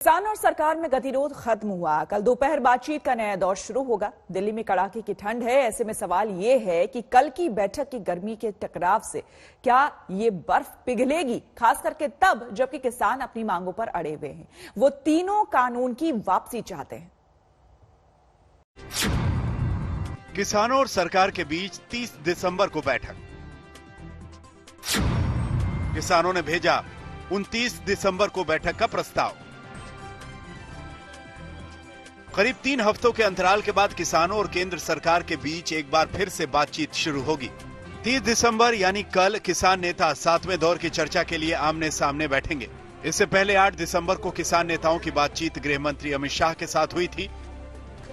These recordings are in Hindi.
किसान और सरकार में गतिरोध खत्म हुआ। कल दोपहर बातचीत का नया दौर शुरू होगा। दिल्ली में कड़ाके की ठंड है। ऐसे में सवाल ये है कि कल की बैठक की गर्मी के टकराव से क्या ये बर्फ पिघलेगी, खास करके तब जबकि किसान अपनी मांगों पर अड़े हुए हैं। वो तीनों कानून की वापसी चाहते हैं। किसानों और सरकार के बीच 30 दिसंबर को बैठक। किसानों ने भेजा 29 दिसंबर को बैठक का प्रस्ताव। करीब 3 हफ्तों के अंतराल के बाद किसानों और केंद्र सरकार के बीच एक बार फिर से बातचीत शुरू होगी। 30 दिसंबर यानी कल किसान नेता 7वें दौर की चर्चा के लिए आमने सामने बैठेंगे। इससे पहले 8 दिसंबर को किसान नेताओं की बातचीत गृह मंत्री अमित शाह के साथ हुई थी।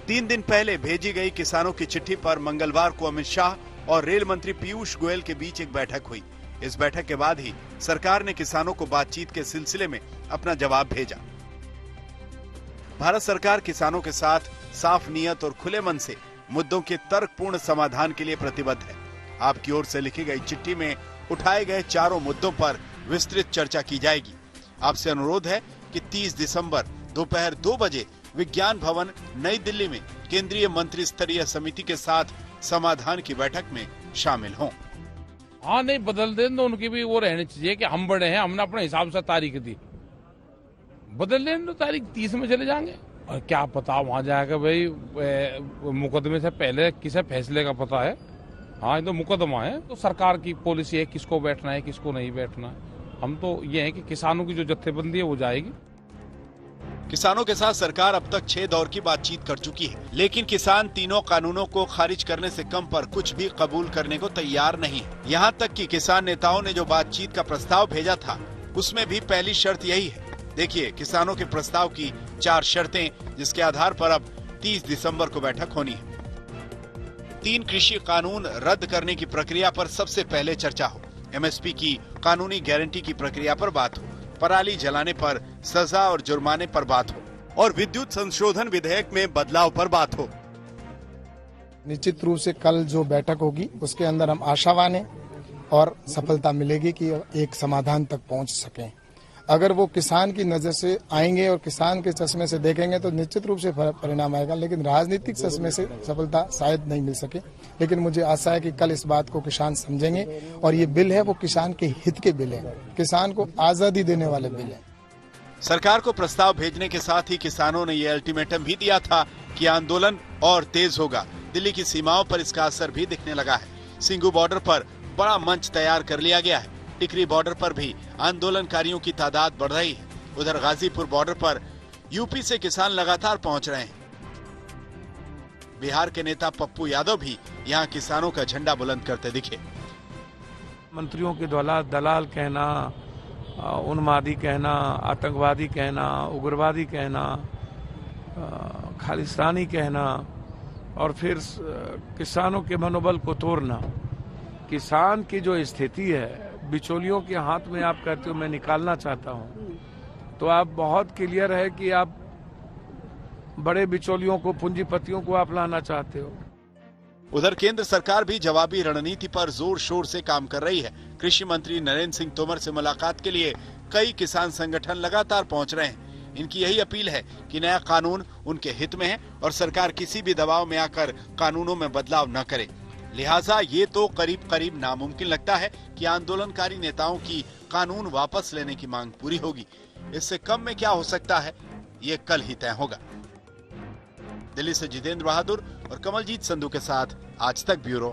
3 दिन पहले भेजी गई किसानों की चिट्ठी पर मंगलवार को अमित शाह और रेल मंत्री पीयूष गोयल के बीच एक बैठक हुई। इस बैठक के बाद ही सरकार ने किसानों को बातचीत के सिलसिले में अपना जवाब भेजा। भारत सरकार किसानों के साथ साफ नीयत और खुले मन से मुद्दों के तर्कपूर्ण समाधान के लिए प्रतिबद्ध है। आपकी ओर से लिखी गई चिट्ठी में उठाए गए चारों मुद्दों पर विस्तृत चर्चा की जाएगी। आपसे अनुरोध है कि 30 दिसंबर दोपहर 2 बजे विज्ञान भवन नई दिल्ली में केंद्रीय मंत्री स्तरीय समिति के साथ समाधान की बैठक में शामिल हों। हाँ, नहीं बदल दें तो उनकी भी वो रहनी चाहिए कि हम बड़े हैं, हमने अपने हिसाब से तारीख दी। बदल लें तो तारीख 30 में चले जाएंगे। और क्या पता वहां जाएगा भाई, मुकदमे से पहले किसे फैसले का पता है। हाँ, ये तो मुकदमा है, तो सरकार की पॉलिसी है किसको बैठना है किसको नहीं बैठना है। हम तो ये है कि किसानों की जो जत्थेबंदी है वो जाएगी। किसानों के साथ सरकार अब तक 6 दौर की बातचीत कर चुकी है, लेकिन किसान तीनों कानूनों को खारिज करने से कम पर कुछ भी कबूल करने को तैयार नहीं है। यहाँ तक कि किसान नेताओं ने जो बातचीत का प्रस्ताव भेजा था उसमें भी पहली शर्त यही है। देखिए किसानों के प्रस्ताव की 4 शर्तें, जिसके आधार पर अब 30 दिसंबर को बैठक होनी है। 3 कृषि कानून रद्द करने की प्रक्रिया पर सबसे पहले चर्चा हो। एमएसपी की कानूनी गारंटी की प्रक्रिया पर बात हो। पराली जलाने पर सजा और जुर्माने पर बात हो और विद्युत संशोधन विधेयक में बदलाव पर बात हो। निश्चित रूप से कल जो बैठक होगी उसके अंदर हम आशावान हैं और सफलता मिलेगी कि एक समाधान तक पहुंच सकें। अगर वो किसान की नजर से आएंगे और किसान के चश्मे से देखेंगे तो निश्चित रूप से परिणाम आएगा, लेकिन राजनीतिक चश्मे से सफलता शायद नहीं मिल सके। लेकिन मुझे आशा है कि कल इस बात को किसान समझेंगे और ये बिल है वो किसान के हित के बिल है, किसान को आजादी देने वाले बिल है। सरकार को प्रस्ताव भेजने के साथ ही किसानों ने ये अल्टीमेटम भी दिया था कि आंदोलन और तेज होगा। दिल्ली की सीमाओं पर इसका असर भी दिखने लगा है। सिंघू बॉर्डर पर बड़ा मंच तैयार कर लिया गया है। टिकरी बॉर्डर पर भी आंदोलनकारियों की तादाद बढ़ रही है। उधर गाजीपुर बॉर्डर पर यूपी से किसान लगातार पहुंच रहे हैं। बिहार के नेता पप्पू यादव भी यहां किसानों का झंडा बुलंद करते दिखे। मंत्रियों के द्वारा दलाल कहना, उन्मादी कहना, आतंकवादी कहना, उग्रवादी कहना, खालिस्तानी कहना और फिर किसानों के मनोबल को तोड़ना। किसान की जो स्थिति है बिचौलियों के हाथ में आप कहते हो मैं निकालना चाहता हूं, तो आप बहुत क्लियर है कि आप बड़े बिचौलियों को, पूंजीपतियों को आप लाना चाहते हो। उधर केंद्र सरकार भी जवाबी रणनीति पर जोर शोर से काम कर रही है। कृषि मंत्री नरेंद्र सिंह तोमर से मुलाकात के लिए कई किसान संगठन लगातार पहुंच रहे हैं। इनकी यही अपील है कि नया कानून उनके हित में है और सरकार किसी भी दबाव में आकर कानूनों में बदलाव न करे। लिहाजा ये तो करीब करीब नामुमकिन लगता है कि आंदोलनकारी नेताओं की कानून वापस लेने की मांग पूरी होगी। इससे कम में क्या हो सकता है, ये कल ही तय होगा। दिल्ली से जितेंद्र बहादुर और कमलजीत संधू के साथ आज तक ब्यूरो।